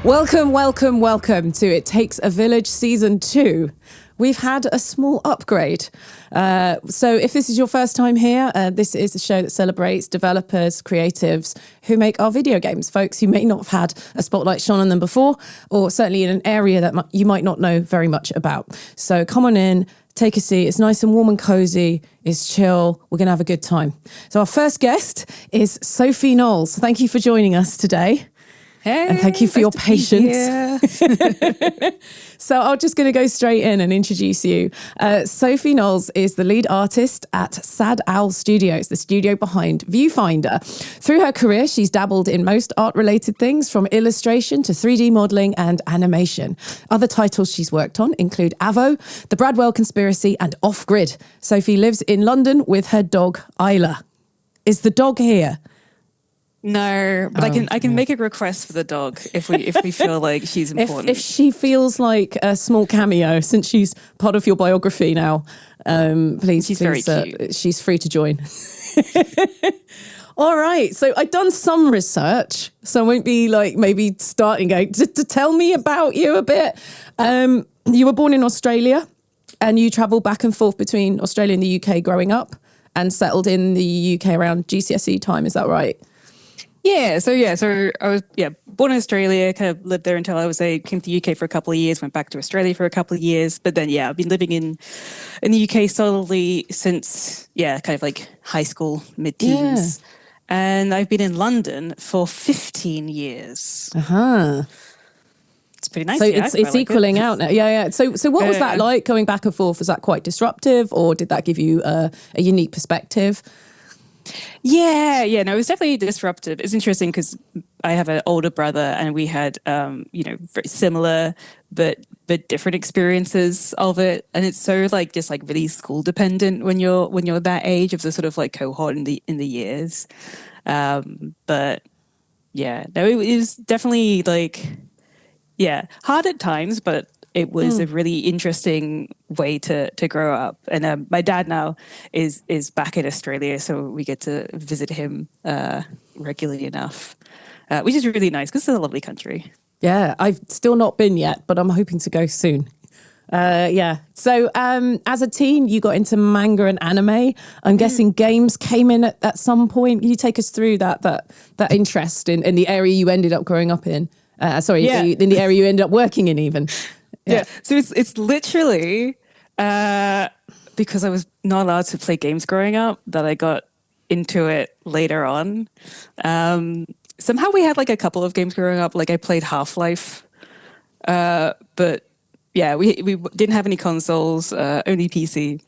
Welcome, welcome, welcome to It Takes a Village Season 2. We've had a small upgrade. So if this is your first time here, this is a show that celebrates developers, creatives who make our video games, folks who may not have had a spotlight shone on them before, or certainly in an area that you might not know very much about. So come on in, take a seat. It's nice and warm and cozy. It's chill. We're going to have a good time. So our first guest is Sophie Knowles. Thank you for joining us today. Hey, and thank you for your patience. So I'm just going to go straight in and introduce you. Sophie Knowles is the lead artist at Sad Owl Studios, the studio behind Viewfinder. Through her career, she's dabbled in most art-related things, from illustration to 3D modelling and animation. Other titles she's worked on include Avo, The Bradwell Conspiracy, and Off Grid. Sophie lives in London with her dog, Isla. Is the dog here? No, but I can make a request for the dog if we feel like she's important. If she feels like a small cameo, since she's part of your biography now, please. She's very cute. She's free to join. All right. So I've done some research, so I won't be like maybe starting to tell me about you a bit. You were born in Australia, and you travelled back and forth between Australia and the UK growing up, and settled in the UK around GCSE time. Is that right? Yeah, so I was born in Australia, kind of lived there until came to the UK for a couple of years, went back to Australia for a couple of years, but then I've been living in the UK solidly since kind of like high school, mid-teens. Yeah. And I've been in London for 15 years. Uh-huh. It's pretty nice. So it's equaling out now. Yeah. So what was that like going back and forth? Was that quite disruptive, or did that give you a unique perspective? No, it was definitely disruptive. It's interesting because I have an older brother, and we had, very similar but different experiences of it. And it's so just really school dependent when you're that age of the sort of like cohort in the years. But it was definitely hard at times, but it was a really interesting way to grow up. And my dad now is back in Australia, so we get to visit him regularly enough, which is really nice because it's a lovely country. Yeah, I've still not been yet, but I'm hoping to go soon. So as a teen, you got into manga and anime. I'm guessing games came in at some point. Can you take us through that interest in the area you ended up growing up in? In the area you ended up working in even. Yeah. So it's literally because I was not allowed to play games growing up that I got into it later on. Somehow we had a couple of games growing up. I played Half-Life, but we didn't have any consoles, only PC.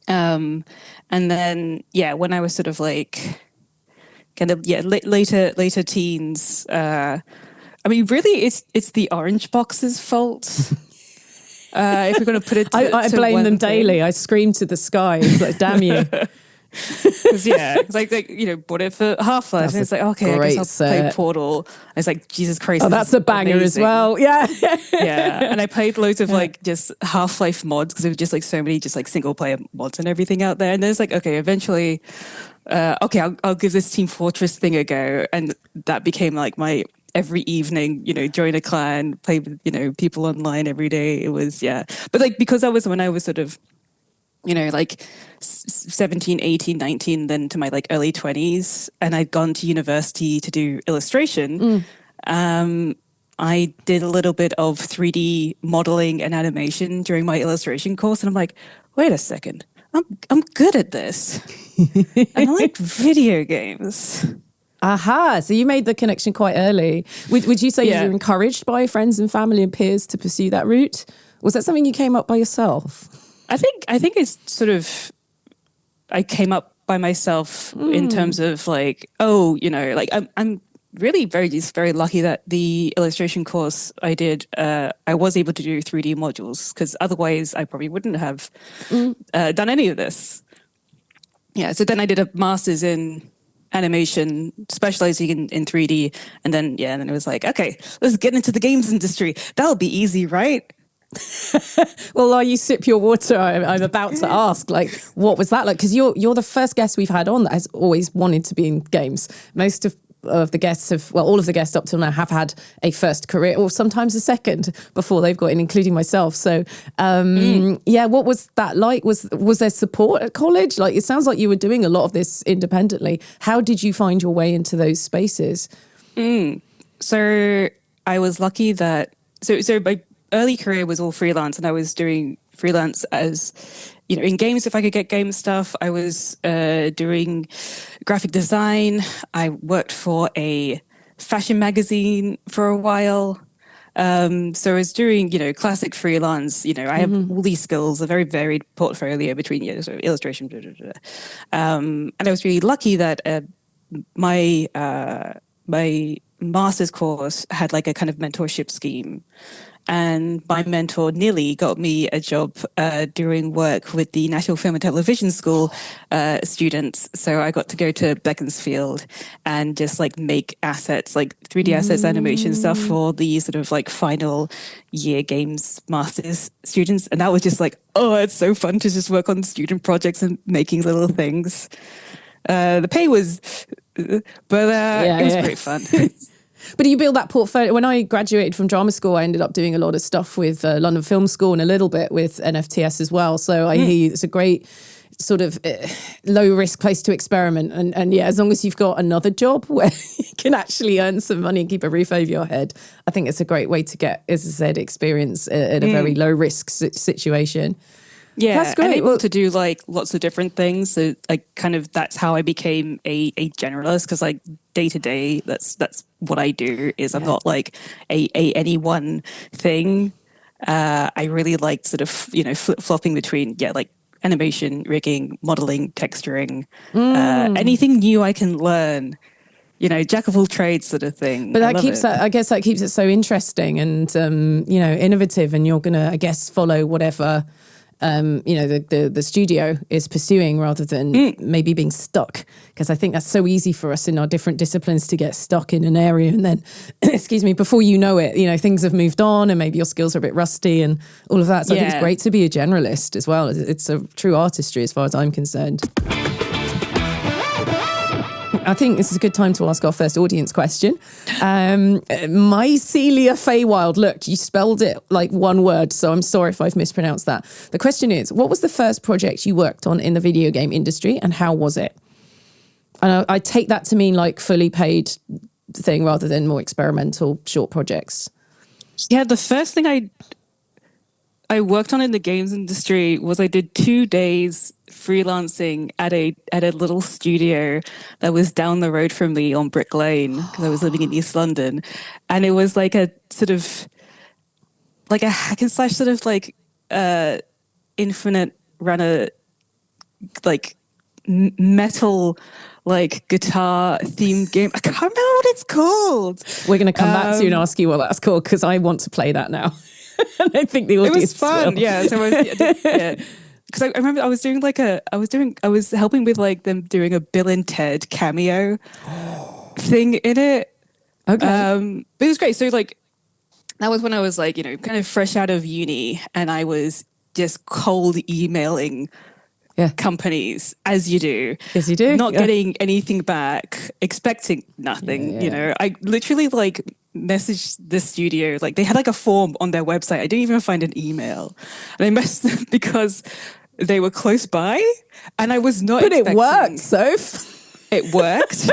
And then when I was sort of later teens. I mean, really, it's the Orange Box's fault. If we're going to put it, I blame them daily. I scream to the sky, damn you. Because bought it for Half-Life, and it's okay, I guess I'll play Portal. I was like, Jesus Christ, that's a banger as well. Yeah, and I played loads of just Half-Life mods because there were just so many single player mods and everything out there. And then it's eventually, I'll give this Team Fortress thing a go, and that became my every evening, join a clan, play with, people online every day. It was, But because when I was sort of, 17, 18, 19, then to my early 20s, and I'd gone to university to do illustration, I did a little bit of 3D modeling and animation during my illustration course. And I'm like, wait a second, I'm good at this. And I like video games. Aha, so you made the connection quite early. Would you say you were encouraged by friends and family and peers to pursue that route? Was that something you came up by yourself? I think it's sort of, I came up by myself in terms of I'm really very lucky that the illustration course I did, I was able to do 3D modules, because otherwise I probably wouldn't have done any of this. Yeah, so then I did a master's in animation, specializing in 3D, and then it was okay, let's get into the games industry. That'll be easy, right? Well, while you sip your water, I'm about to ask, what was that like? Because you're the first guest we've had on that has always wanted to be in games. Most of of the guests all of the guests up till now have had a first career or sometimes a second before they've got in, including myself. So, what was that like? Was there support at college? Like, it sounds like you were doing a lot of this independently. How did you find your way into those spaces? So I was lucky that, so my early career was all freelance, and I was doing freelance as, in games, if I could get game stuff. I was doing graphic design. I worked for a fashion magazine for a while. So I was doing, classic freelance. I have all these skills, a very varied portfolio between, sort of illustration, blah, blah, blah. And I was really lucky that my master's course had like a kind of mentorship scheme. And my mentor, Nilly, got me a job doing work with the National Film and Television School students. So I got to go to Beaconsfield and just like make assets, like 3D assets, animation stuff for the sort of like final year games master's students. And that was just like, oh, it's so fun to just work on student projects and making little things. The pay was, it was great fun. But you build that portfolio. When I graduated from drama school, I ended up doing a lot of stuff with London Film School and a little bit with NFTS as well. So I hear you, it's a great sort of low risk place to experiment. And as long as you've got another job where you can actually earn some money and keep a roof over your head, I think it's a great way to get, as I said, experience in a very low risk situation. Yeah, that's great. And able to do like lots of different things. So like kind of that's how I became a generalist, because like day to day, that's what I do. Is I'm not like a any one thing. I really like sort of flip flopping between like animation, rigging, modeling, texturing, anything new I can learn. Jack of all trades sort of thing. But that keeps I guess that keeps it so interesting and innovative, and you're gonna, I guess, follow whatever the studio is pursuing rather than maybe being stuck, because I think that's so easy for us in our different disciplines to get stuck in an area and then excuse me, before you know it, things have moved on and maybe your skills are a bit rusty and all of that. So I think it's great to be a generalist as well. It's a true artistry as far as I'm concerned. I think this is a good time to ask our first audience question. Mycelia Feywild, look, you spelled it like one word, so I'm sorry if I've mispronounced that. The question is, what was the first project you worked on in the video game industry and how was it? And I take that to mean like fully paid thing rather than more experimental short projects. Yeah, the first thing I worked on in the games industry was I did 2 days freelancing at a little studio that was down the road from me on Brick Lane, because I was living in East London, and it was like a sort of like a hack and slash sort of like infinite runner, like metal like guitar themed game. I can't remember what it's called. We're going to come back to you and ask you what that's called, because I want to play that now. And I think the audience it was fun. will. Yeah, so because I remember I was helping with like them doing a Bill and Ted cameo thing in it. Okay. But it was great. So like that was when I was like, kind of fresh out of uni, and I was just cold emailing companies, as you do. Yes, you do. Not getting anything back, expecting nothing. I literally like messaged the studio, like they had like a form on their website. I didn't even find an email, and I messaged them because they were close by, and I was not. But expecting... it worked, Soph. It worked.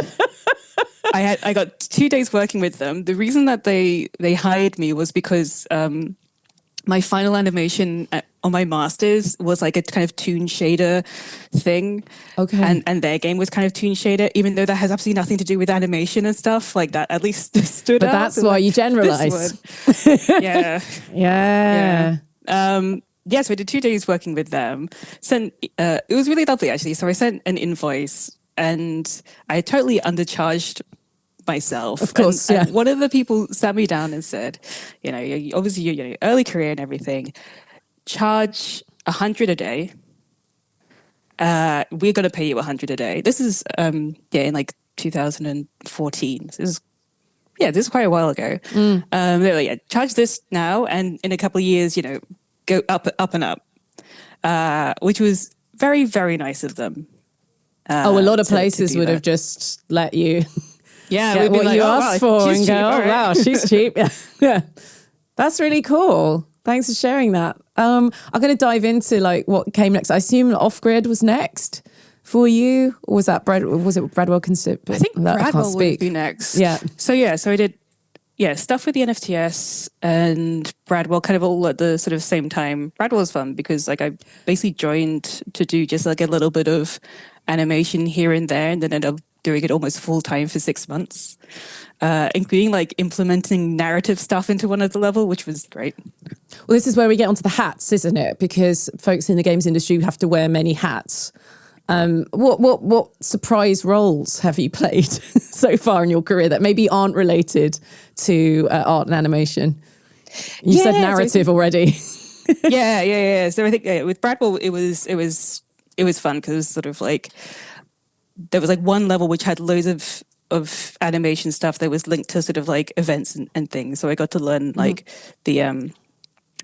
I got 2 days working with them. The reason that they hired me was because my final animation on my master's was like a kind of toon shader thing. Okay. And their game was kind of toon shader, even though that has absolutely nothing to do with animation and stuff like that. At least stood out. But that's why you generalize. Yeah. Yeah. So I did 2 days working with them. It was really lovely, actually. So I sent an invoice and I totally undercharged myself. Of course, and one of the people sat me down and said, obviously your early career and everything, charge 100 a day. We're going to pay you 100 a day. This is, in like 2014. This is quite a while ago. They're like, charge this now, and in a couple of years, go up and up, which was very, very nice of them. A lot of places would have just let you Yeah, get we'd be what like, you oh, asked wow, for she's and cheap, go, oh, all right. wow, she's cheap. Yeah. Yeah. That's really cool. Thanks for sharing that. I'm going to dive into like what came next. I assume Off Grid was next for you, or was that was it Bradwell Concept? I think I can't Bradwell would speak. be next. Yeah. So I did stuff with the NFTS and Bradwell kind of all at the sort of same time. Bradwell was fun because like I basically joined to do just like a little bit of animation here and there, and then ended up doing it almost full time for 6 months, including like implementing narrative stuff into one of the level, which was great. Well, this is where we get onto the hats, isn't it? Because folks in the games industry have to wear many hats. What surprise roles have you played so far in your career that maybe aren't related to art and animation? You said narrative already. Yeah. So I think with Bradwell, it was fun because sort of like there was like one level which had loads of animation stuff that was linked to sort of like events and things. So I got to learn like the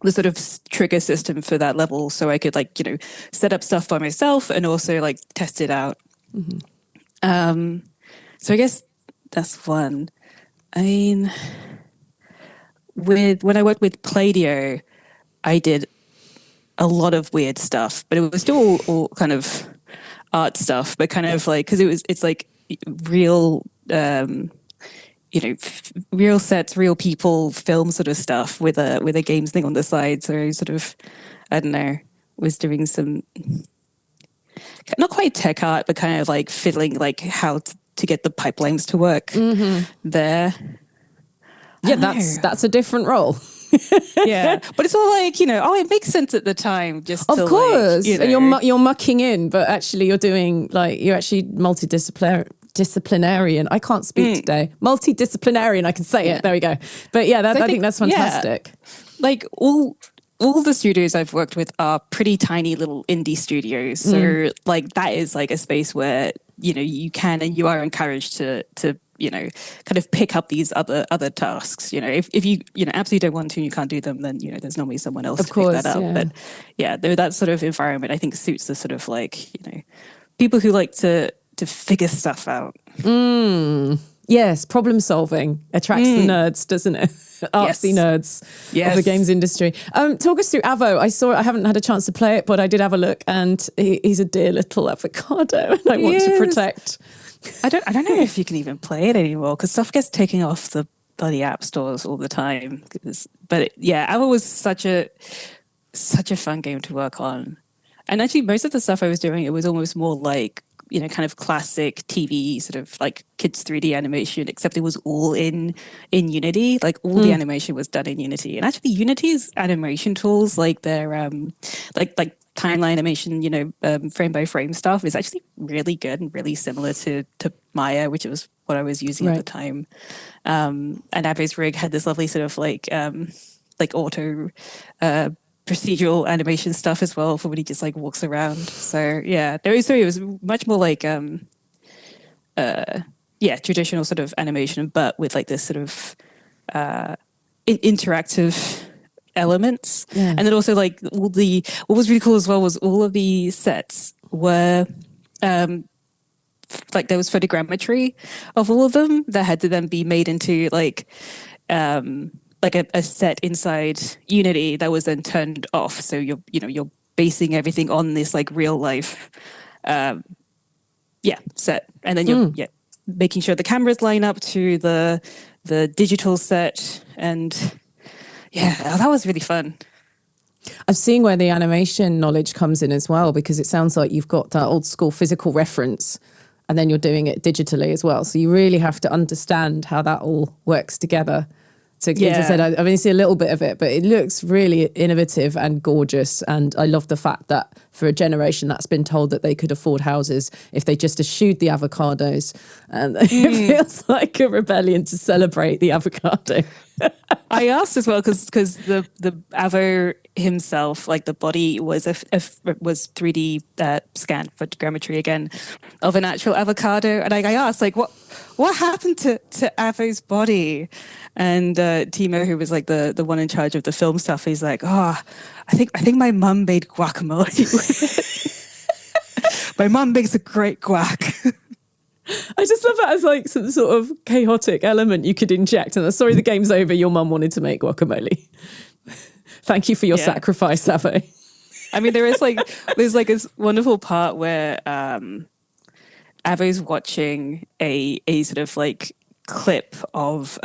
sort of trigger system for that level, so I could like set up stuff by myself and also like test it out. So I guess that's one. I mean, when I worked with Playdio, I did a lot of weird stuff, but it was still all kind of art stuff, but kind of like, because it's like real real sets, real people, film sort of stuff with a games thing on the side. So sort of, I don't know, was doing some not quite tech art, but kind of like fiddling like how to get the pipelines to work there. Yeah, that's a different role. Yeah, but it's all like it makes sense at the time. Just of to, course, like, and you're mucking in, but actually you're doing like you're actually multidisciplinarian. I can't speak today. Multidisciplinarian. I can say it. There we go. But yeah, I think that's fantastic. Yeah, like all the studios I've worked with are pretty tiny little indie studios. So like that is like a space where you can and you are encouraged to kind of pick up these other tasks. If you absolutely don't want to, you can't do them, then there's normally someone else to pick that up. Yeah. But yeah, that sort of environment I think suits the sort of like people who like to figure stuff out. Yes, problem solving attracts the nerds, doesn't it? Artsy nerds of the games industry. Talk us through Avo. I haven't had a chance to play it, but I did have a look, and he's a dear little avocado, and I want to protect. I don't know if you can even play it anymore because stuff gets taken off the bloody app stores all the time. But Avo was such a fun game to work on, and actually most of the stuff I was doing, it was almost more like kind of classic TV sort of like kids 3D animation, except it was all in Unity. Like all the animation was done in Unity, and actually Unity's animation tools, like their like timeline animation, frame by frame stuff, is actually really good and really similar to Maya, which was what I was using at the time. And Avo's rig had this lovely sort of like auto procedural animation stuff as well for when he just like walks around. So yeah, it was much more like traditional sort of animation, but with like this sort of interactive elements. And then also like what was really cool as well was all of the sets were like there was photogrammetry of all of them that had to then be made into like a set inside Unity that was then turned off. So you're basing everything on this like real life set, and then you're making sure the cameras line up to the digital set, and that was really fun. I'm seeing where the animation knowledge comes in as well, because it sounds like you've got that old school physical reference and then you're doing it digitally as well. So you really have to understand how that all works together. So as I said, I've only seen a little bit of it, but it looks really innovative and gorgeous. And I love the fact that for a generation that's been told that they could afford houses if they just eschewed the avocados. And it feels like a rebellion to celebrate the avocado. I asked as well because the Avo himself, like the body was was 3D scanned photogrammetry again of an actual avocado, and I asked like what happened to Avo's body, and Timo, who was like the one in charge of the film stuff, he's like, I think my mum made guacamole. My mum makes a great guac. I just love that as like some sort of chaotic element you could inject. And sorry, the game's over. Your mum wanted to make guacamole. Thank you for your sacrifice, Savo. I mean, there's like this wonderful part where Avo's watching a sort of like clip of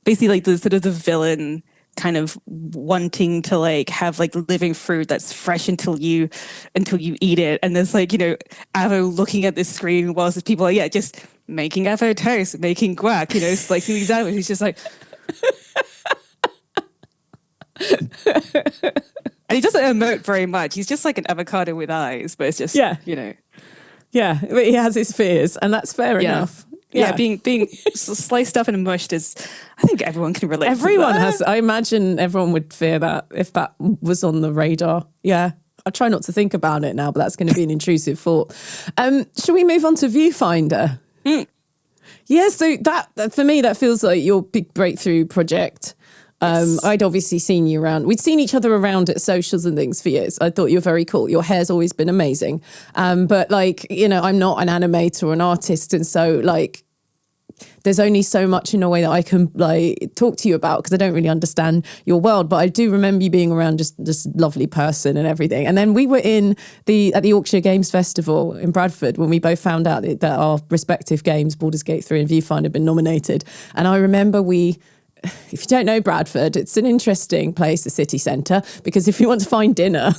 basically like the sort of the villain kind of wanting to like have like living fruit that's fresh until you eat it, and there's like, you know, Avo looking at this screen whilst people are just making Avo toast, making guac, you know, slicing these avos. He's just like and he doesn't emote very much. He's just like an avocado with eyes, but it's just you know. Yeah, but he has his fears, and that's fair enough. Yeah, being sliced up and mushed is, I think everyone can relate. Everyone to that. has. I imagine everyone would fear that if that was on the radar. Yeah, I try not to think about it now, but that's going to be an intrusive thought. Shall we move on to Viewfinder? Yeah, so that for me that feels like your big breakthrough project. I'd obviously seen you around. We'd seen each other around at socials and things for years. I thought you were very cool. Your hair's always been amazing. But like, you know, I'm not an animator or an artist. And so like, there's only so much in a way that I can like talk to you about because I don't really understand your world. But I do remember you being around just this lovely person and everything. And then we were at the Yorkshire Games Festival in Bradford when we both found out that our respective games, Baldur's Gate 3 and Viewfinder, had been nominated. And I remember if you don't know Bradford, it's an interesting place, the city centre, because if you want to find dinner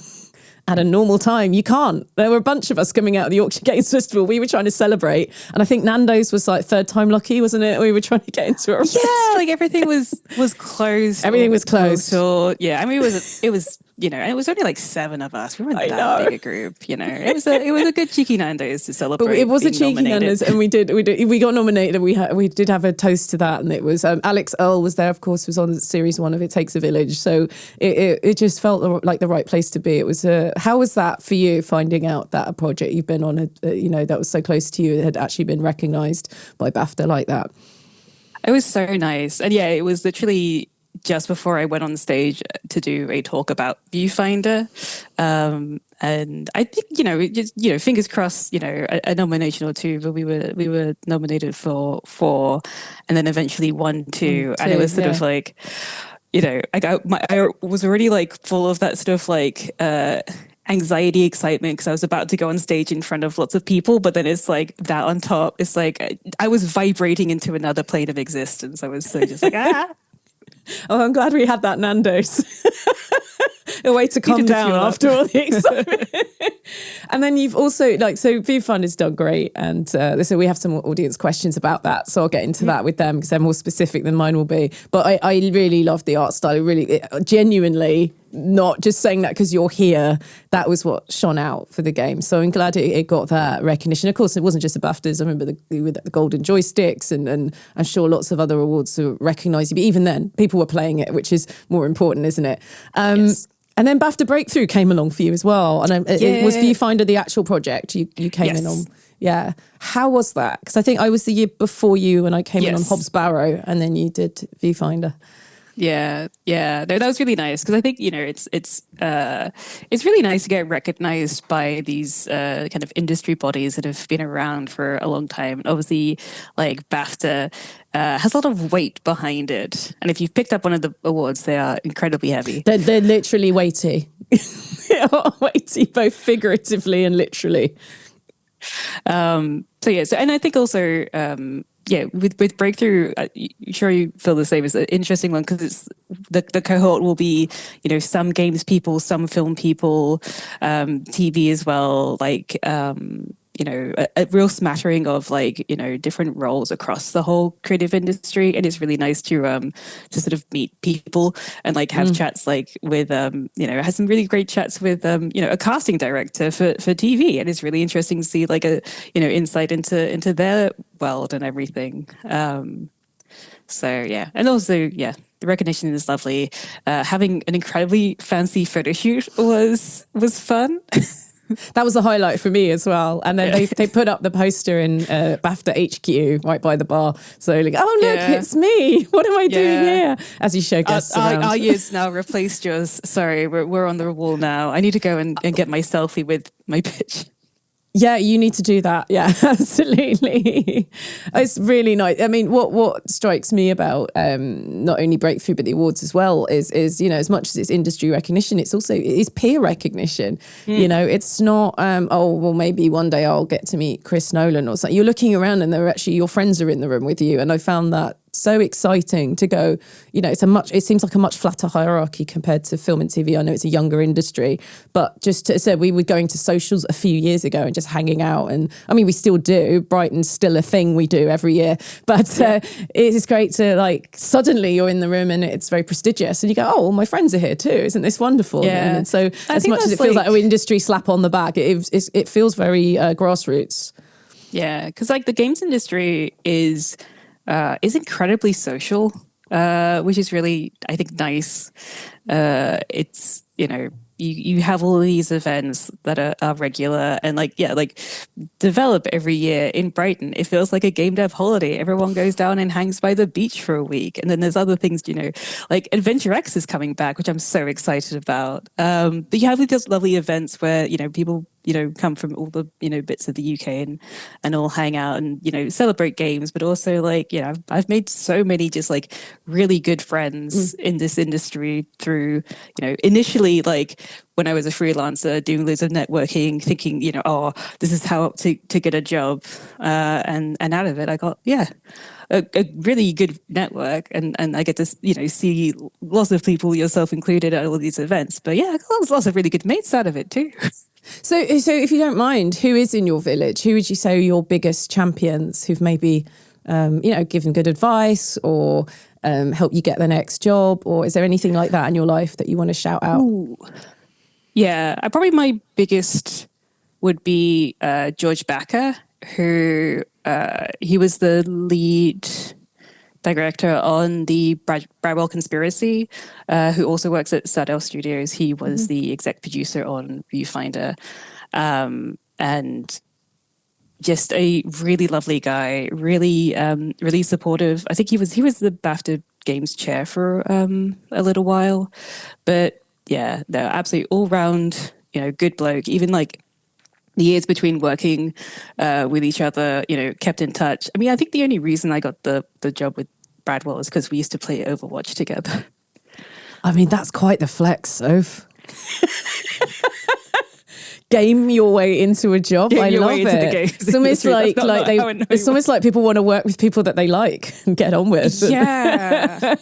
at a normal time, you can't. There were a bunch of us coming out of the Yorkshire Games Festival. We were trying to celebrate. And I think Nando's was like third time lucky, wasn't it? We were trying to get into a restaurant. Like everything was closed. Everything was closed. I mean, it was, you know, and it was only like 7 of us. We weren't that big a group, you know. It was a good cheeky Nando's to celebrate. But it was a cheeky Nando's, and we got nominated. We did have a toast to that, and it was Alex Earle was there, of course, was on series 1 of It Takes a Village. So it just felt like the right place to be. It was how was that for you, finding out that a project you've been on, you know, that was so close to you had actually been recognised by BAFTA like that? It was so nice, and it was literally just before I went on stage to do a talk about Viewfinder. And I think, fingers crossed, a nomination or 2, but we were nominated for 4 and then eventually won 2. And it was sort of like, I was already like full of that sort of like, anxiety, excitement, because I was about to go on stage in front of lots of people, but then it's like that on top. It's like I was vibrating into another plane of existence. I was so just like, Oh, I'm glad we had that Nando's. A way to calm down after all the excitement. And then you've also, so Viewfinder's done great. And so we have some audience questions about that. So I'll get into that with them because they're more specific than mine will be. But I really love the art style. Genuinely, not just saying that because you're here, that was what shone out for the game. So I'm glad it got that recognition. Of course, it wasn't just the BAFTAs. I remember the Golden Joysticks and I'm sure lots of other awards were recognised. But even then, people were playing it, which is more important, isn't it? Yes. And then BAFTA Breakthrough came along for you as well. And it was Viewfinder the actual project you came in on? Yeah. How was that? Because I think I was the year before you and I came in on Hobbs Barrow and then you did Viewfinder. Yeah. No, that was really nice because I think, it's really nice to get recognized by these kind of industry bodies that have been around for a long time. Obviously, like BAFTA has a lot of weight behind it. And if you've picked up one of the awards, they are incredibly heavy. They're literally weighty. They are weighty, both figuratively and literally. And I think also... with Breakthrough, sure you feel the same. It's an interesting one because it's the cohort will be, some games people, some film people, TV as well, like, a real smattering of like, different roles across the whole creative industry. And it's really nice to sort of meet people and like have chats like with, I had some really great chats with, a casting director for TV. And it's really interesting to see like a, insight into their world and everything. And also, the recognition is lovely. Having an incredibly fancy photo shoot was fun. That was the highlight for me as well. And then they put up the poster in BAFTA HQ right by the bar. So like, oh look, it's me. What am I doing here? As you show guests around. Our years now replaced yours. Sorry, we're on the wall now. I need to go and get my selfie with my pitch. Yeah, you need to do that. Yeah, absolutely. It's really nice. I mean, what strikes me about not only Breakthrough but the awards as well is you know, as much as it's industry recognition, it's also it is peer recognition. You know, it's not oh well, maybe one day I'll get to meet Chris Nolan or something. You're looking around and they're actually your friends are in the room with you, and I found that so exciting to go, you know, it seems like a much flatter hierarchy compared to film and TV. I know it's a younger industry, but just to say, we were going to socials a few years ago and just hanging out. And I mean, we still do. Brighton's still a thing we do every year, but it's great to like, suddenly you're in the room and it's very prestigious and you go, oh, well, my friends are here too. Isn't this wonderful? Yeah. And so as much as it feels like an industry slap on the back, it feels very grassroots. Yeah. Because like the games industry is incredibly social, which is really, I think, nice. It's, you know, you have all these events that are regular and like develop every year in Brighton. It feels like a game dev holiday. Everyone goes down and hangs by the beach for a week. And then there's other things, you know, like Adventure X is coming back, which I'm so excited about. But you have these lovely events where, you know, people, you know, come from all the, you know, bits of the UK and all hang out and, you know, celebrate games, but also like, you know, I've made so many just like really good friends in this industry through, you know, initially like when I was a freelancer doing loads of networking, thinking, you know, oh, this is how to get a job. And out of it, I got, a really good network and I get to, you know, see lots of people, yourself included, at all these events. But yeah, I got lots of really good mates out of it too. So if you don't mind, who is in your village? Who would you say are your biggest champions who've maybe, you know, given good advice or help you get the next job? Or is there anything like that in your life that you want to shout out? Ooh. Yeah, probably my biggest would be George Backer, who he was the lead director on the Bradwell Conspiracy, who also works at Stardale Studios. He was the exec producer on Viewfinder, and just a really lovely guy, really really supportive. I think he was the BAFTA Games chair for a little while, but yeah, no, absolutely all round, you know, good bloke. Even like the years between working with each other, you know, kept in touch. I mean, I think the only reason I got the job with Bradwell is because we used to play Overwatch together. I mean, that's quite the flex, Soph. Game your way into a job. I love it. It's almost it's almost like people want to work with people that they like and get on with. Yeah.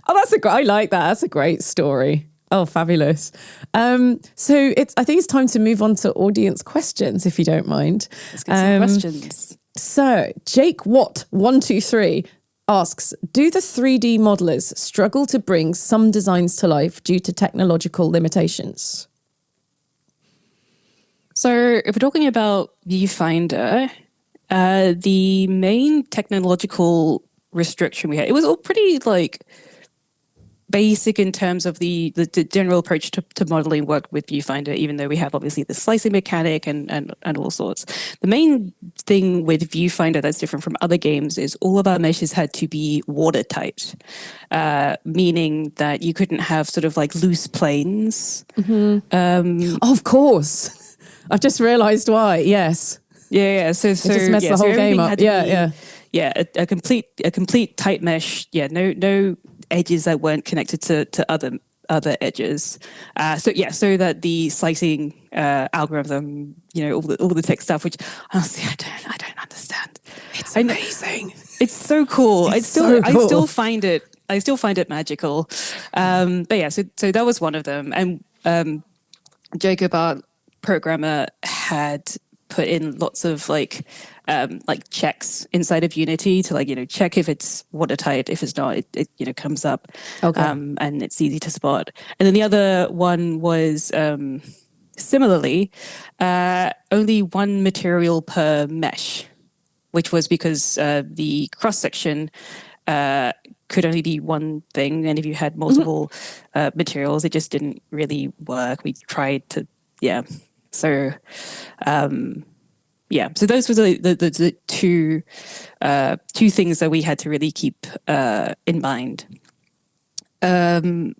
I like that. That's a great story. Oh, fabulous. So I think it's time to move on to audience questions, if you don't mind. Let's get some questions. So Jake Watt 123 asks, do the 3D modelers struggle to bring some designs to life due to technological limitations? So if we're talking about Viewfinder, the main technological restriction we had, it was all pretty like basic in terms of the general approach to modeling work with Viewfinder, even though we have obviously the slicing mechanic and all sorts. The main thing with Viewfinder that's different from other games is all of our meshes had to be watertight, meaning that you couldn't have sort of like loose planes. Of course. I've just realised why. Yes. Yeah. So it just messed the whole game up. Yeah. A complete tight mesh. Yeah. No edges that weren't connected to other edges. So that the slicing algorithm, you know, all the tech stuff, which honestly I don't understand. It's amazing. It's so cool. I still find it magical. But yeah, so that was one of them, and Jacob, our programmer, had put in lots of like checks inside of Unity to like, you know, check if it's watertight. If it's not, it you know, comes up. Okay. And it's easy to spot. And then the other one was similarly only one material per mesh, which was because the cross section could only be one thing, and if you had multiple materials, it just didn't really work. We tried to, So, so those were the two things that we had to really keep in mind. Actually,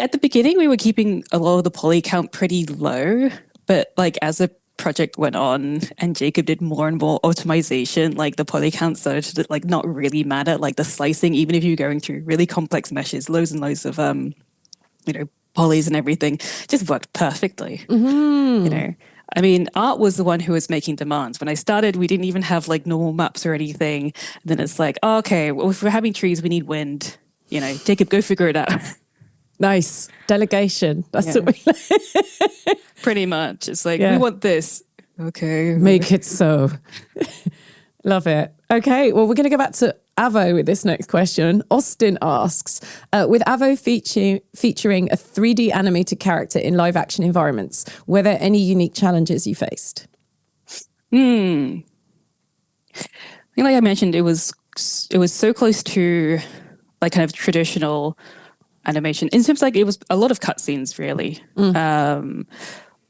at the beginning, we were keeping a lot of the poly count pretty low. But like as the project went on and Jacob did more and more optimization, like the poly count started to like not really matter. Like the slicing, even if you're going through really complex meshes, loads and loads of polys and everything, just worked perfectly. You know. I mean, Art was the one who was making demands. When I started, we didn't even have like normal maps or anything. And then it's like, oh, okay, well, if we're having trees, we need wind. You know, Jacob, go figure it out. Nice. Delegation. That's Yeah. what we Pretty much. It's like, Yeah. we want this. Okay. Make it so. Love it. Okay, well, we're going to go back to Avo with this next question. Austin asks, with Avo featuring a 3D animated character in live action environments, were there any unique challenges you faced? I think, like I mentioned, it was so close to like kind of traditional animation. In terms like it was a lot of cutscenes, really.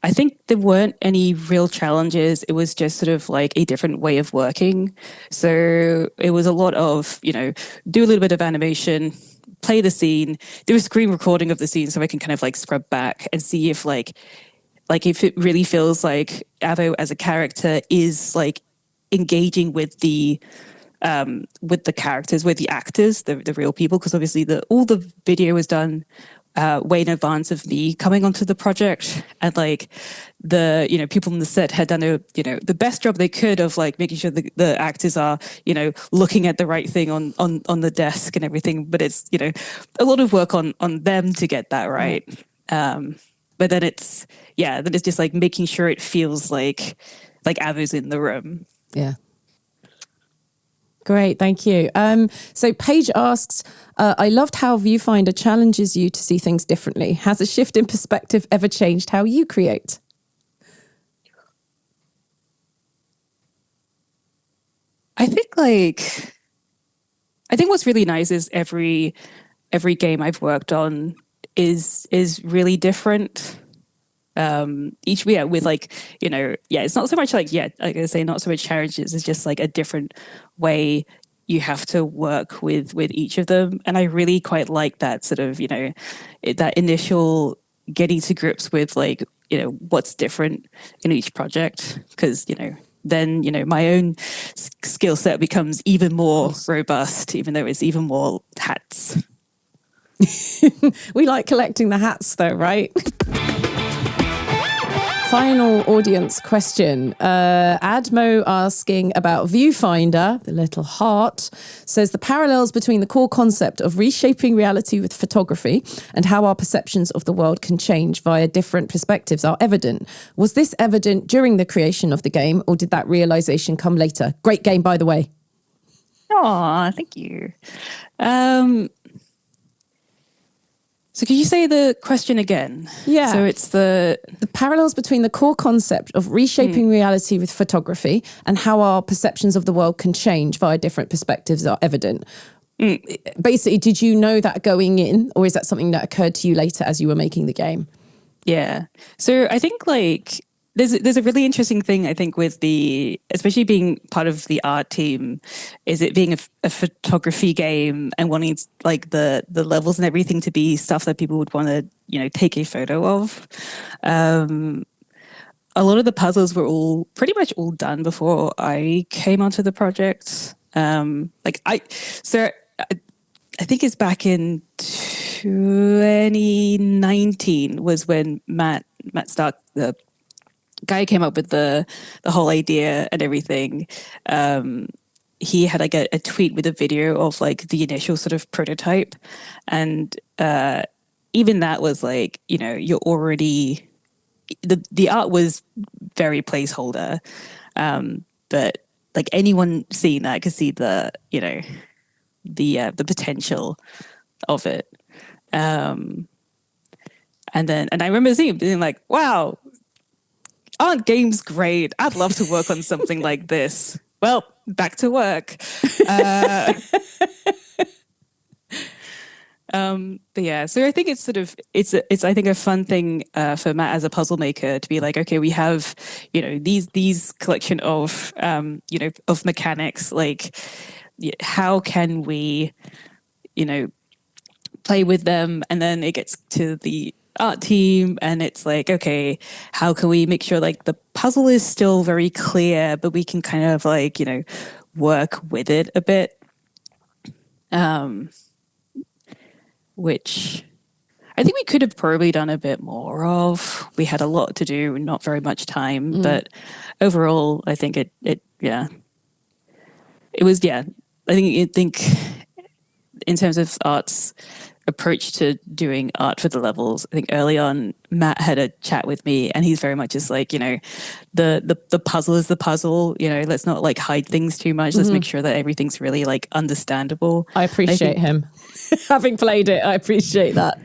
I think there weren't any real challenges. It was just sort of like a different way of working. So it was a lot of, you know, do a little bit of animation, play the scene, do a screen recording of the scene so I can kind of like scrub back and see if like if it really feels like Avo as a character is like engaging with the characters, with the actors, the real people, because obviously all the video was done way in advance of me coming onto the project, and like the people on the set had done the best job they could of like making sure the actors are looking at the right thing on the desk and everything, but it's a lot of work on them to get that right. But then it's just like making sure it feels like Avo's in the room. Yeah. Great, thank you. So Paige asks, I loved how Viewfinder challenges you to see things differently. Has a shift in perspective ever changed how you create? I think what's really nice is every game I've worked on is really different. Each with it's not so much like I say, not so much challenges. It's just like a different way you have to work with each of them, and I really quite like that sort of that initial getting to grips with what's different in each project, because then my own skill set becomes even more robust, even though it's even more hats. We like collecting the hats though, right? Final audience question. Admo asking about Viewfinder, the little heart, says the parallels between the core concept of reshaping reality with photography and how our perceptions of the world can change via different perspectives are evident. Was this evident during the creation of the game, or did that realization come later? Great game, by the way. Oh, thank you. So can you say the question again? Yeah. So it's the parallels between the core concept of reshaping reality with photography and how our perceptions of the world can change via different perspectives are evident. Basically, did you know that going in, or is that something that occurred to you later as you were making the game? Yeah. So I think there's a really interesting thing, I think, with especially being part of the art team, is it being a photography game and wanting the levels and everything to be stuff that people would want to take a photo of. A lot of the puzzles were pretty much all done before I came onto the project. I think it's back in 2019 was when Matt Stark, the guy, came up with the whole idea and everything. He had a tweet with a video of the initial sort of prototype, and even that was you're already the art was very placeholder, but anyone seeing that could see the potential of it. And I remember seeing it being like, wow, aren't games great? I'd love to work on something like this. Well, back to work. But yeah, so I think it's I think a fun thing for Matt as a puzzle maker to be like, okay, we have these collection of of mechanics. How can we play with them? And then it gets to the art team, and it's like, okay, how can we make sure like the puzzle is still very clear, but we can kind of like, work with it a bit. Which I think we could have probably done a bit more of. We had a lot to do and not very much time, but overall, I think it was, I think in terms of art's approach to doing art for the levels, I think early on Matt had a chat with me, and he's very much just like, the puzzle is the puzzle, let's not like hide things too much. Let's make sure that everything's really like understandable. I appreciate him. Having played it, I appreciate that.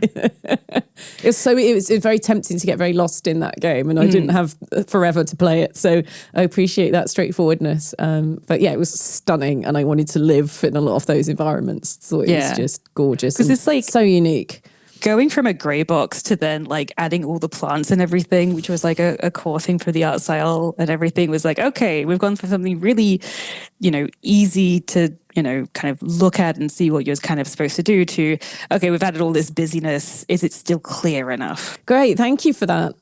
It was very tempting to get very lost in that game, and I didn't have forever to play it. So I appreciate that straightforwardness. But yeah, it was stunning, and I wanted to live in a lot of those environments. So it was just gorgeous. Because it's like so unique. Going from a grey box to then like adding all the plants and everything, which was like a core thing for the art style and everything, was like, okay, we've gone for something really, easy to, kind of look at and see what you're kind of supposed to do, to, okay, we've added all this busyness. Is it still clear enough? Great. Thank you for that.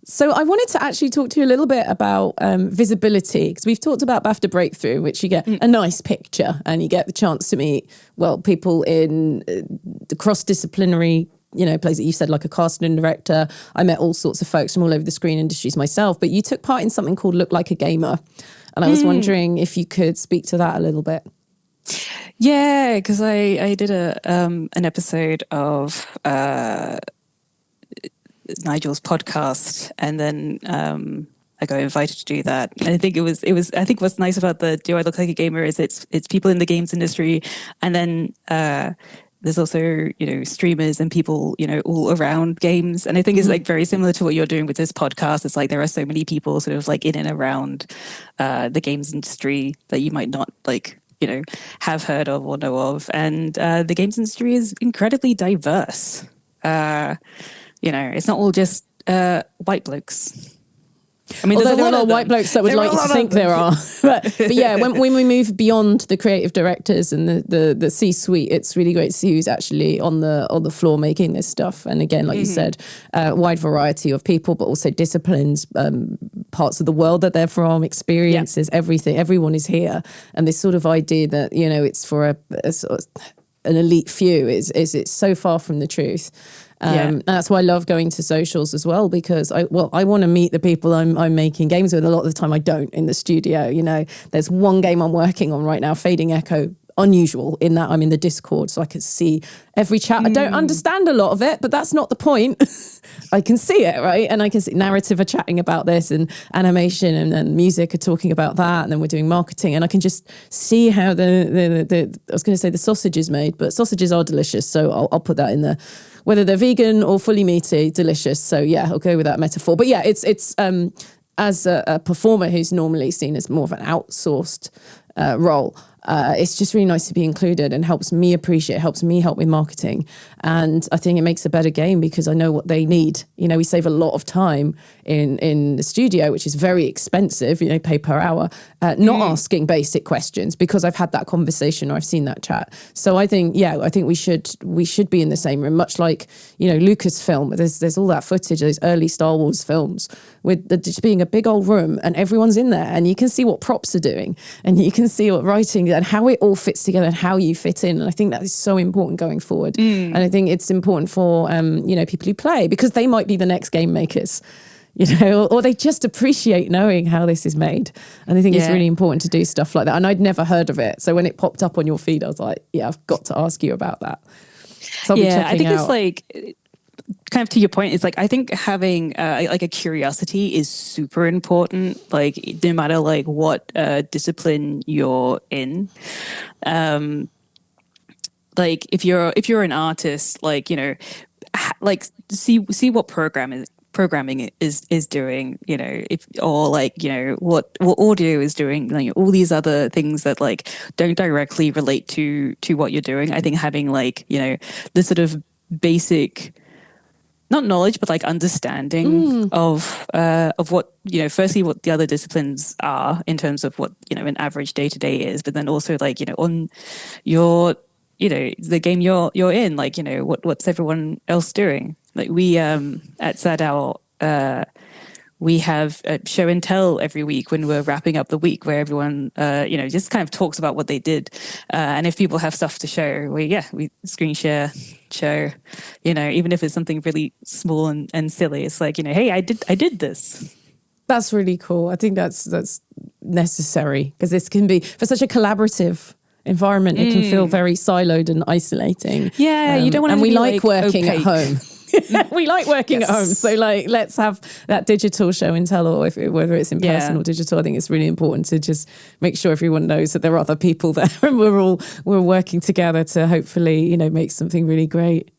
So I wanted to actually talk to you a little bit about visibility, because we've talked about BAFTA Breakthrough, which you get a nice picture and you get the chance to meet, people in the cross-disciplinary, plays that you said, like a casting director. I met all sorts of folks from all over the screen industries myself, but you took part in something called Look Like a Gamer. And I was wondering if you could speak to that a little bit. Yeah, because I did an episode of Nigel's podcast, and then I got invited to do that. And I think I think what's nice about the Do I Look Like a Gamer is it's people in the games industry, and then there's also streamers and people all around games. And I think it's like very similar to what you're doing with this podcast. It's like there are so many people sort of like in and around the games industry that you might not like have heard of or know of, and the games industry is incredibly diverse. It's not all just white blokes. I mean, although there's there are a lot of white blokes that would like you to think there are. but yeah, when we move beyond the creative directors and the C-suite, it's really great to see who's actually on the floor making this stuff. And again, like you said, wide variety of people, but also disciplines, parts of the world that they're from, experiences, everything. Everyone is here. And this sort of idea that, it's for a sort of an elite few is it's so far from the truth. And that's why I love going to socials as well, because I want to meet the people I'm making games with. A lot of the time I don't in the studio. There's one game I'm working on right now, Fading Echo. Unusual in that I'm in the Discord, so I can see every chat. I don't understand a lot of it, but that's not the point. I can see it, right? And I can see narrative are chatting about this, and animation, and then music are talking about that, and then we're doing marketing, and I can just see how the I was going to say the sausage is made, but sausages are delicious, so I'll put that in there. Whether they're vegan or fully meaty, delicious. So yeah, I'll go with that metaphor. But yeah, it's as a performer who's normally seen as more of an outsourced role. It's just really nice to be included, and helps me help with marketing. And I think it makes a better game because I know what they need. We save a lot of time in the studio, which is very expensive, pay per hour, not asking basic questions, because I've had that conversation or I've seen that chat. So I think we should be in the same room, much like, Lucasfilm. There's all that footage, those early Star Wars films, with just being a big old room and everyone's in there, and you can see what props are doing, and you can see what writing and how it all fits together and how you fit in. And I think that is so important going forward. And I think it's important for people who play, because they might be the next game makers, or they just appreciate knowing how this is made. And I think it's really important to do stuff like that. And I'd never heard of it. So when it popped up on your feed, I was like, yeah, I've got to ask you about that. So I'll be checking I think out. It's like, kind of to your point, it's like, I think having like a curiosity is super important, like no matter like what discipline you're in. Like if you're an artist, like like see what programming is doing, what audio is doing, like all these other things that like don't directly relate to what you're doing. I think having like the sort of basic, not knowledge, but like understanding of what, firstly what the other disciplines are in terms of what, an average day to day is, but then also like, on your, the game you're in, like, what's everyone else doing? Like we at Sadao, we have a show and tell every week when we're wrapping up the week, where everyone, just kind of talks about what they did. And if people have stuff to show, we screen share, show, even if it's something really small and silly. It's like, hey, I did this. That's really cool. I think that's necessary, because this can be, for such a collaborative environment, it can feel very siloed and isolating. Yeah, you don't want to. And we be like working opaque. at home. We like working at home. So let's have that digital show and tell, or whether it's in person or digital. I think it's really important to just make sure everyone knows that there are other people there, and we're working together to hopefully, make something really great.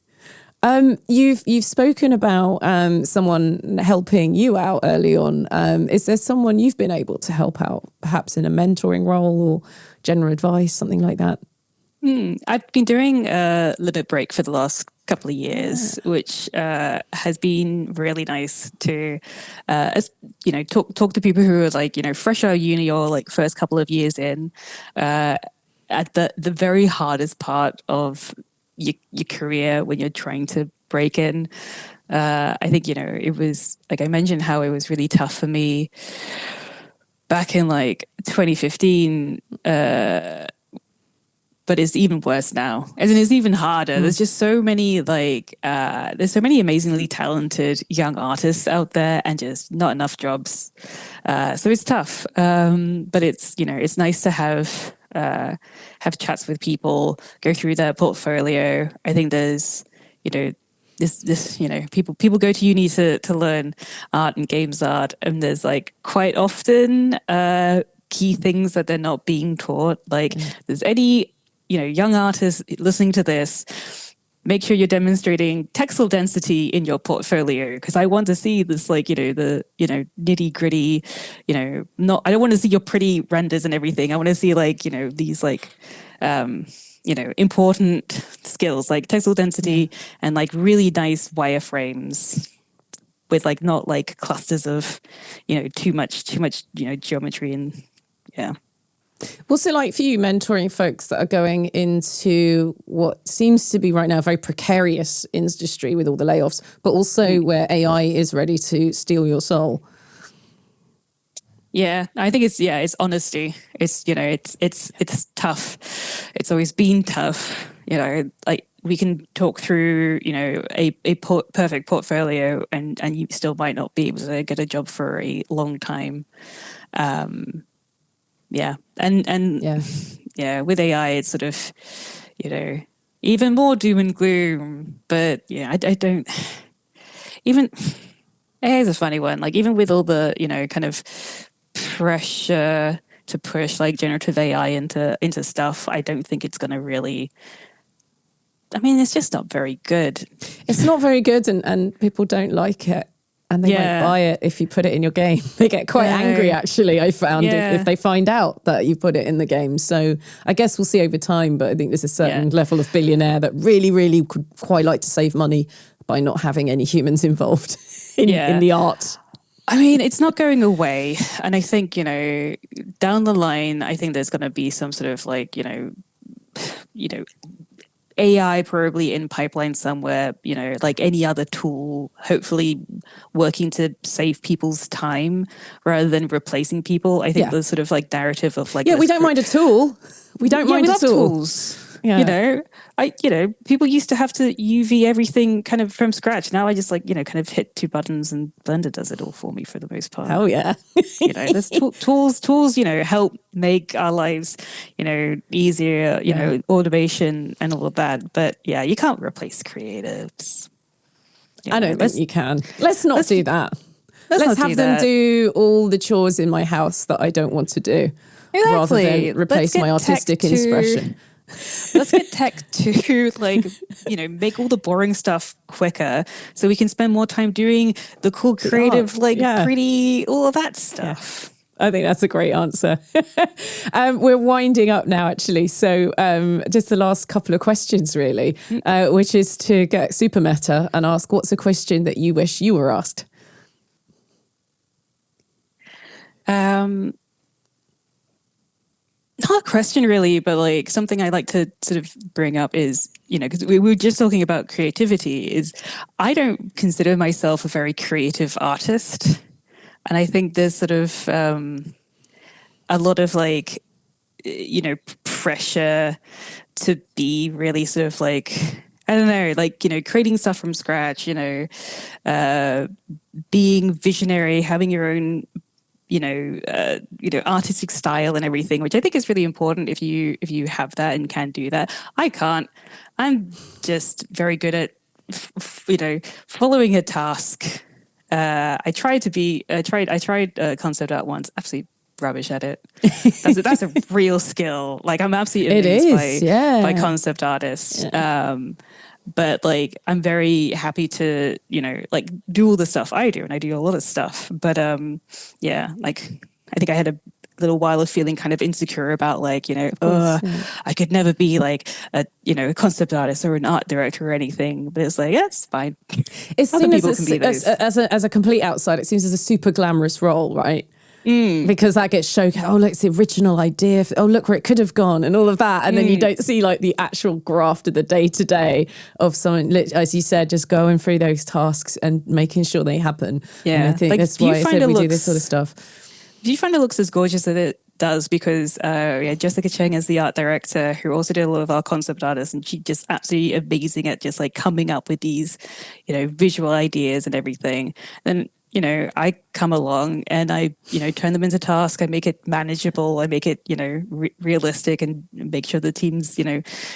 You've spoken about someone helping you out early on. Is there someone you've been able to help out, perhaps in a mentoring role or general advice, something like that? I've been doing a limit break for the last couple of years, which has been really nice to, talk to people who are like, fresh out of uni or like first couple of years in, at the very hardest part of your career when you're trying to break in. I think, it was like I mentioned how it was really tough for me back in like 2015. But it's even worse now. As in, it's even harder. There's just so many there's so many amazingly talented young artists out there, and just not enough jobs. So it's tough. But it's nice to have chats with people, go through their portfolio. I think there's, people go to uni to learn art and games art, and there's like quite often key things that they're not being taught. Like there's any young artists listening to this, make sure you're demonstrating textile density in your portfolio, because I want to see this, the nitty gritty, I don't want to see your pretty renders and everything. I want to see these important skills like textile density and really nice wireframes with not clusters of, too much, geometry and What's it like for you mentoring folks that are going into what seems to be right now a very precarious industry with all the layoffs, but also where AI is ready to steal your soul? Yeah, I think it's honesty. It's it's tough. It's always been tough. We can talk through a perfect portfolio, and you still might not be able to get a job for a long time. With AI, it's sort of, even more doom and gloom. But I don't even. AI is a funny one. Like even with all the kind of pressure to push generative AI into stuff, I don't think it's going to really. I mean, it's just not very good. It's not very good, and people don't like it. And they won't buy it if you put it in your game. They get quite angry, actually, I found, if they find out that you put it in the game. So I guess we'll see over time. But I think there's a certain level of billionaire that really, really could quite like to save money by not having any humans involved in the art. I mean, it's not going away. And I think, down the line, I think there's going to be some sort of AI probably in pipeline somewhere, like any other tool, hopefully working to save people's time rather than replacing people. I think the sort of narrative of we don't mind a tool. We don't mind a tool. Tools. Yeah. People used to have to UV everything kind of from scratch. Now I just kind of hit two buttons and Blender does it all for me for the most part. Oh yeah. There's tools, help make our lives, easier, automation and all of that. But you can't replace creatives. I don't think you can. Let's do that. Let's have them do all the chores in my house that I don't want to do. Exactly. Rather than replace my artistic expression. Let's get tech to make all the boring stuff quicker so we can spend more time doing the cool, creative, pretty, all of that stuff. I think that's a great answer. We're winding up now, actually. So just the last couple of questions, really, which is to get super meta and ask, what's a question that you wish you were asked? Not a question really, but something I like to sort of bring up is, because we were just talking about creativity, is I don't consider myself a very creative artist. And I think there's sort of a lot of like, pressure to be really sort of like, I don't know, like, creating stuff from scratch, being visionary, having your own, artistic style and everything, which I think is really important if you have that and can do that. I can't. I'm just very good at, following a task. I tried concept art once. Absolutely rubbish at it. That's a real skill. Like I'm absolutely amazed by concept artists. Yeah. But like I'm very happy to like do all the stuff I do, and I do a lot of stuff. But like I think I had a little while of feeling kind of insecure about like I could never be like a concept artist or an art director or anything. But it's like that's fine. It's seen as a complete outside. It seems as a super glamorous role, right? Because that gets showcased. Oh, look, it's the original idea. Oh, look where it could have gone and all of that. And then you don't see like the actual graft of the day to day of someone, as you said, just going through those tasks and making sure they happen. Yeah. And I think like, that's why I said we do this sort of stuff. Viewfinder looks as gorgeous as it does because Jessica Cheng is the art director who also did a lot of our concept artists, and she's just absolutely amazing at just like coming up with these, visual ideas and everything. And I come along and I, turn them into tasks. I make it manageable. I make it, realistic and make sure the team's,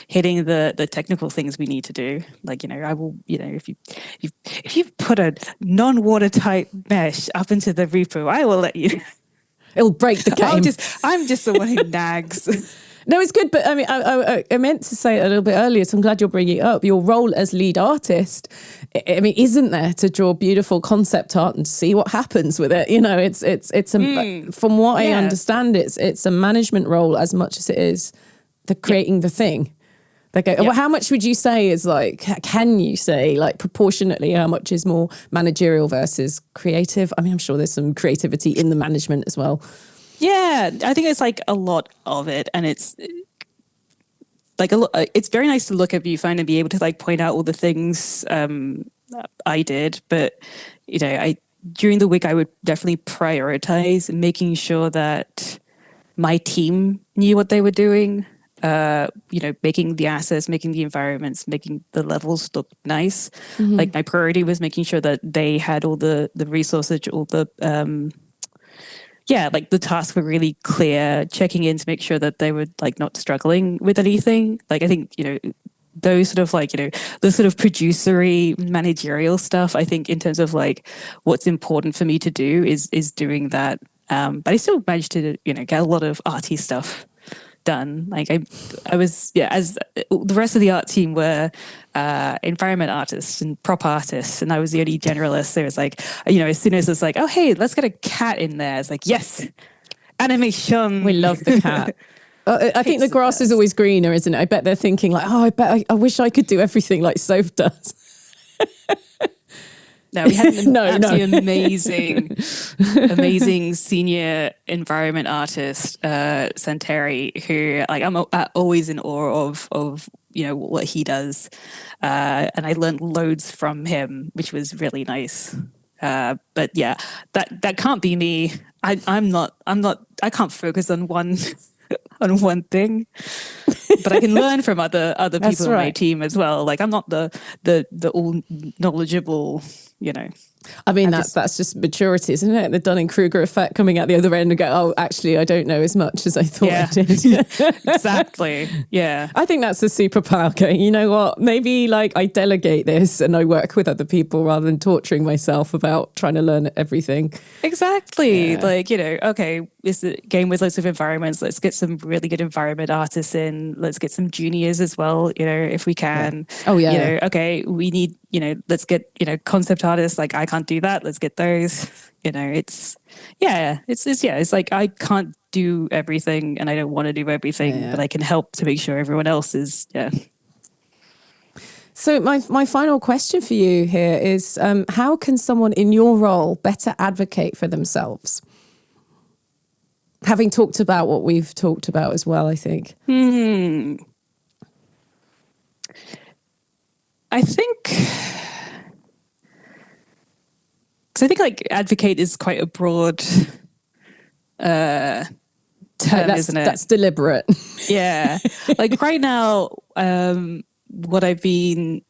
hitting the technical things we need to do. Like, I will, if you put a non-watertight mesh up into the repo, I will let you. It'll break the game. I'm just the one who nags. No, it's good. But I mean, I meant to say it a little bit earlier, so I'm glad you're bringing it up. Your role as lead artist, I mean, isn't there to draw beautiful concept art and see what happens with it? From what I understand, it's a management role as much as it is the creating the thing. Well, how much would you say is like, can you say like proportionately how much is more managerial versus creative? I mean, I'm sure there's some creativity in the management as well. Yeah, I think it's like a lot of it, and it's like it's very nice to look at Viewfinder and be able to like point out all the things I did. But during the week I would definitely prioritize making sure that my team knew what they were doing. Making the assets, making the environments, making the levels look nice. Mm-hmm. Like my priority was making sure that they had all the resources, all the like the tasks were really clear, checking in to make sure that they were like not struggling with anything. Like I think, those sort of like, the sort of producery managerial stuff, I think in terms of like what's important for me to do is doing that. But I still managed to, get a lot of arty stuff done. Like I was, as the rest of the art team were environment artists and prop artists, and I was the only generalist. So it was like, as soon as it's like, oh hey, let's get a cat in there, it's like, yes, animation. We love the cat. I think the grass is always greener, isn't it? I bet they're thinking like, oh, I wish I could do everything like Soph does. No, we had an amazing senior environment artist, Santeri, who like I'm always in awe of what he does, and I learned loads from him, which was really nice. But yeah, that can't be me. I can't focus on one thing. But I can learn from other people on my team as well. Like I'm not the all knowledgeable, I mean, that's just maturity, isn't it? The Dunning-Kruger effect coming out the other end and go, oh, actually, I don't know as much as I thought I did. Exactly. Yeah. I think that's a superpower. Going, you know what? Maybe like I delegate this and I work with other people rather than torturing myself about trying to learn everything. Exactly. Yeah. Like, okay, it's a game with lots of environments. Let's get some really good environment artists in. Let's get some juniors as well, if we can. Yeah. Oh, yeah. Okay, we need, let's get, concept artists. Like, I can't do that. Let's get those. It's like I can't do everything and I don't want to do everything, but I can help to make sure everyone else is, So my final question for you here is, how can someone in your role better advocate for themselves? Having talked about what we've talked about as well, I think. I think, because I think like advocate is quite a broad term, isn't it? That's deliberate. Yeah. Like right now, what I've been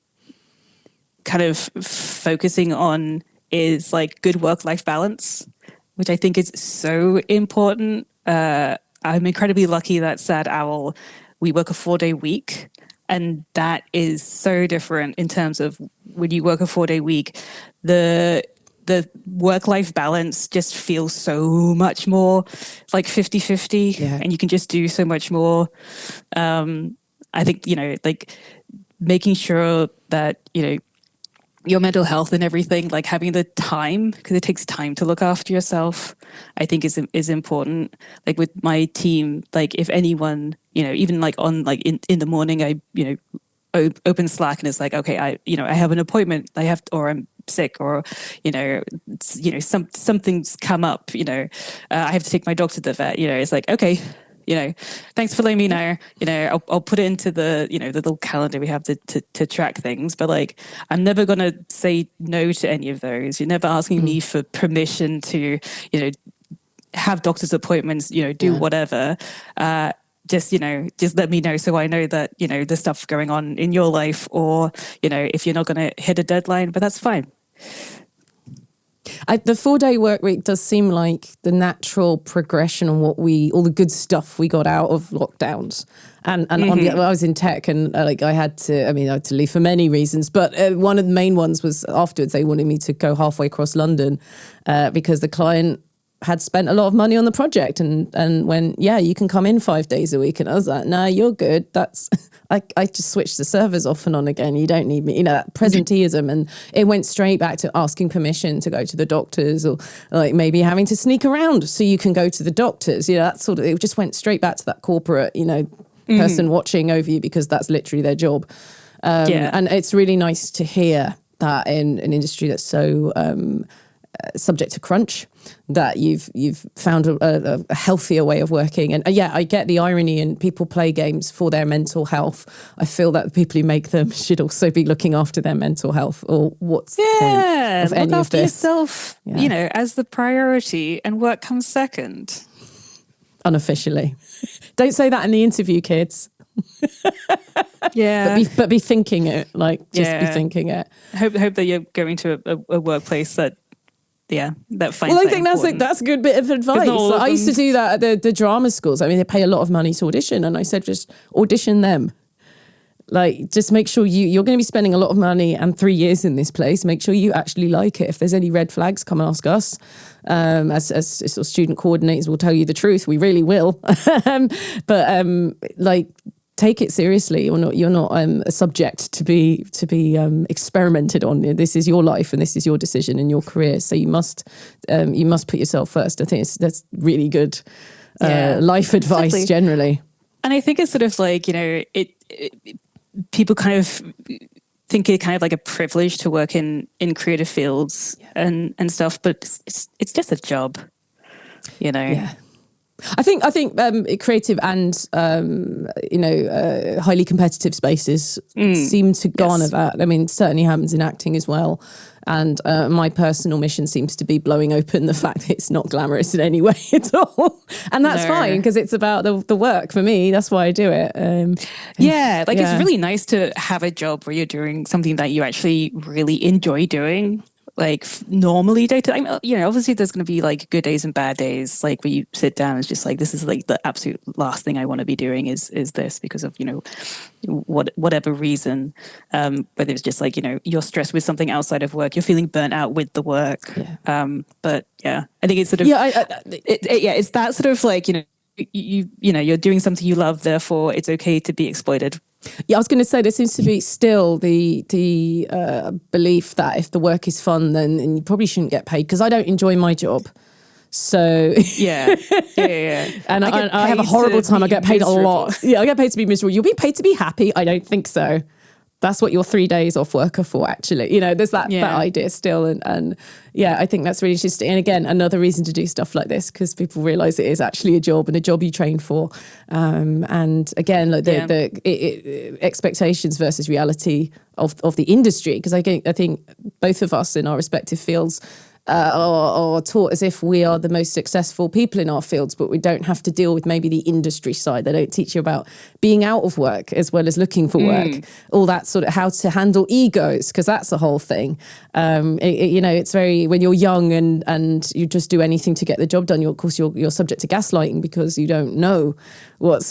kind of focusing on is like good work-life balance, which I think is so important. I'm incredibly lucky that Sad Owl, we work a 4-day week. And that is so different in terms of when you work a 4-day week, the work-life balance just feels so much more like 50-50, and you can just do so much more. I think, like making sure that, your mental health and everything, like having the time, because it takes time to look after yourself, I think is important. Like with my team, like if anyone, even like on like in the morning, I, open Slack and it's like, okay, I have an appointment, or I'm sick, or, something's come up, I have to take my dog to the vet, it's like, okay, thanks for letting me know. I'll put it into the, the little calendar we have to track things. But like, I'm never going to say no to any of those. You're never asking me for permission to, have doctor's appointments, do whatever. Just let me know so I know that, there's stuff going on in your life, or, if you're not going to hit a deadline, but that's fine. The 4-day work week does seem like the natural progression on all the good stuff we got out of lockdowns. And I was in tech, and I had to leave for many reasons, but one of the main ones was afterwards they wanted me to go halfway across London because the client had spent a lot of money on the project and when, you can come in 5 days a week. And I was like, no, you're good. I just switched the servers off and on again. You don't need me, that presenteeism. And it went straight back to asking permission to go to the doctors, or like maybe having to sneak around so you can go to the doctors. That sort of, it just went straight back to that corporate, person watching over you because that's literally their job. And it's really nice to hear that in an industry that's so subject to crunch, that you've found a healthier way of working. And I get the irony, and people play games for their mental health. I feel that the people who make them should also be looking after their mental health, or what's the point of any look of after this? yourself, as the priority, and work comes second. Unofficially. Don't say that in the interview, kids. But be thinking it, be thinking it. Hope that you're going to a workplace that finds. Well, I think that's a good bit of advice. I used to do that at the drama schools. They pay a lot of money to audition, and I said just audition them. Just make sure you're going to be spending a lot of money and 3 years in this place. Make sure you actually like it. If there's any red flags, come and ask us. As sort of student coordinators, will tell you the truth. We really will. But take it seriously. You're not a subject to be experimented on. This is your life, and this is your decision in your career. So you must put yourself first. I think that's really good life advice generally. And I think it's sort of like, people kind of think it kind of like a privilege to work in creative fields and stuff, but it's just a job, Yeah. I think creative and highly competitive spaces seem to garner that. It certainly happens in acting as well. And my personal mission seems to be blowing open the fact that it's not glamorous in any way at all. And that's fine, because it's about the work for me. That's why I do it. It's really nice to have a job where you're doing something that you actually really enjoy doing. Like normally day to obviously there's going to be like good days and bad days, like where you sit down and it's just like, this is like the absolute last thing I want to be doing is this, because of whatever reason, whether it's just like you're stressed with something outside of work, you're feeling burnt out with the work, but I think it's sort of it's that sort of like you're doing something you love, therefore it's okay to be exploited. Yeah, I was going to say there seems to be still the belief that if the work is fun, then you probably shouldn't get paid, because I don't enjoy my job. So and I have a horrible time. I get paid miserable. A lot. Yeah, I get paid to be miserable. You'll be paid to be happy? I don't think so. That's what your 3 days off work are for, actually. There's that idea still. And yeah, I think that's really interesting. And again, another reason to do stuff like this, because people realize it is actually a job and a job you train for. And again, like the expectations versus reality of the industry, because I think both of us in our respective fields are taught as if we are the most successful people in our fields, but we don't have to deal with maybe the industry side. They don't teach you about being out of work as well as looking for work, all that sort of how to handle egos, because that's a whole thing. It's very, when you're young and you just do anything to get the job done, you're subject to gaslighting because you don't know what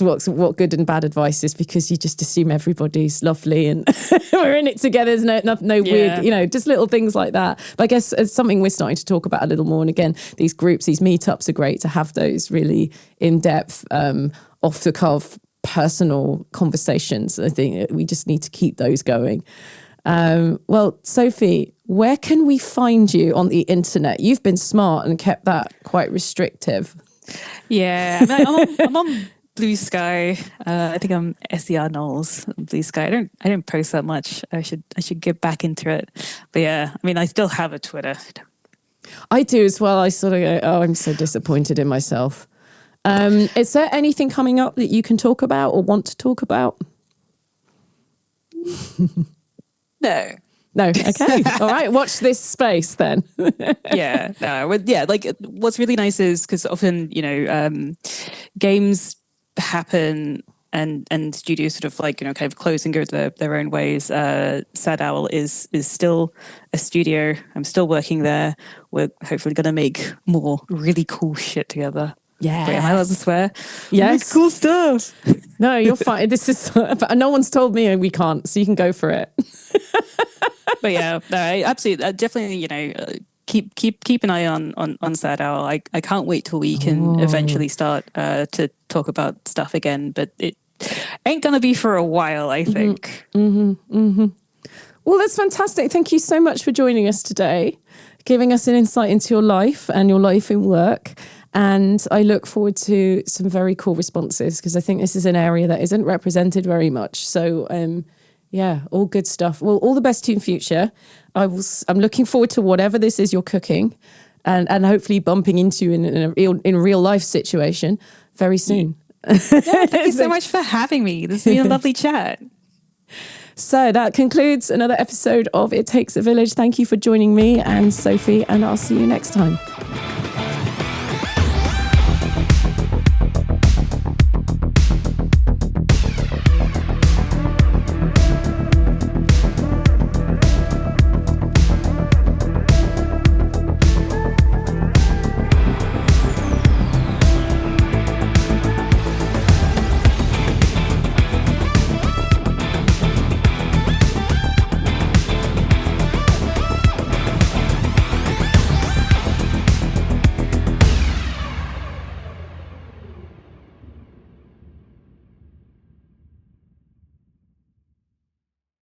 good and bad advice is, because you just assume everybody's lovely and we're in it together. There's no weird, just little things like that. But I guess it's something we're starting to talk about a little more. And again, these groups, these meetups are great to have those really in-depth, off the cuff, personal conversations. I think we just need to keep those going. Well, Sophie, where can we find you on the internet? You've been smart and kept that quite restrictive. Yeah, I'm on Blue Sky. I think I'm Knowles on Blue Sky. I don't post that much. I should get back into it. But yeah, I still have a Twitter. I do as well. I sort of go, I'm so disappointed in myself. Is there anything coming up that you can talk about or want to talk about? No. Okay. All right. Watch this space then. Like what's really nice is because often, games happen and studios sort of like, kind of close and go their own ways. Sad Owl is still a studio. I'm still working there. We're hopefully going to make more really cool shit together. Yeah. Wait, am I allowed to swear? Yes. Cool stuff. No, you're fine. This is, no one's told me we can't, so you can go for it. But yeah, no, I absolutely, definitely, keep an eye on Sad Owl. I can't wait till we can eventually start to talk about stuff again, but it ain't gonna be for a while, I think. Well, that's fantastic. Thank you so much for joining us today, giving us an insight into your life and your life in work. And I look forward to some very cool responses, because I think this is an area that isn't represented very much. So, all good stuff. Well, all the best to you in future. I'm looking forward to whatever this is you're cooking, and hopefully bumping into you in a real life situation very soon. Thank you so much for having me. This has been a lovely chat. So that concludes another episode of It Takes a Village. Thank you for joining me and Sophie, and I'll see you next time.